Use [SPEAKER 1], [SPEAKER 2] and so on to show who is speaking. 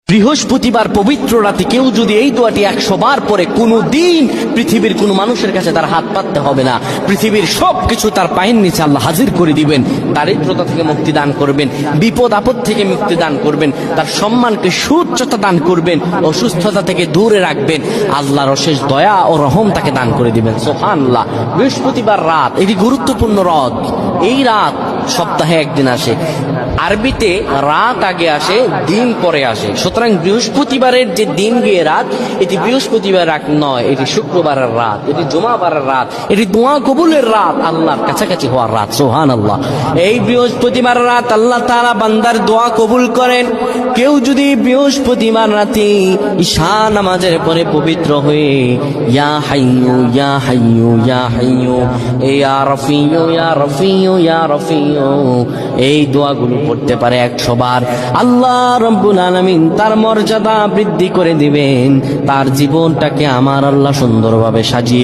[SPEAKER 1] বৃহস্পতিবার পবিত্র রাতে কেউ যদি এই দোয়াটি 100 বার পরে কোনো দিন পৃথিবীর কোনো মানুষের কাছে তার হাত পাততে হবে না, পৃথিবীর সবকিছু তার পায়ের নিচে আল্লাহ হাজির করে দিবেন, দারিদ্রতা থেকে মুক্তি দান করবেন, বিপদ আপদ থেকে মুক্তি দান করবেন, তার সম্মানকে সুউচ্চতা দান করবেন, অসুস্থতা থেকে দূরে রাখবেন, আল্লাহর অশেষ দয়া ও রহম তাকে দান করে দিবেন। সুবহানাল্লাহ। বৃহস্পতিবার রাত এটি গুরুত্বপূর্ণ রাত। এই রাত সপ্তাহে একদিন আসে, আরবিতে রাত আগে আসে, দিন পরে আসে। সুতরাং বৃহস্পতিবারের যে দিন গিয়ে রাত, এটি বৃহস্পতিবার রাত নয়, এটি শুক্রবারের রাত, এটি জুমাবারের রাত, এটি দোয়া কবুলের রাত, আল্লাহর কাছাকাছি হওয়ার রাত। সুবহানাল্লাহ। এই বৃহস্পতিবার রাত আল্লাহ তাআলা বান্দার দোয়া কবুল করেন। কেউ যদি বৃহস্পতিবার রাতে ঈশা নামাজের পরে পবিত্র হয়ে ইয়া হাইয়ু ইয়া হাইয়ু ইয়া হাইয়ু ইয়া রফিয়ু ইয়া রফিয়ু ইয়া রফিয়ু এই দোয়াগুলো পড়তে পারে 100 বার, আল্লাহ রাব্বুল আলামিন তার মর্যাদা বৃদ্ধি করে দিবেন, তার জীবনটাকে আমার আল্লাহ সুন্দরভাবে সাজিয়ে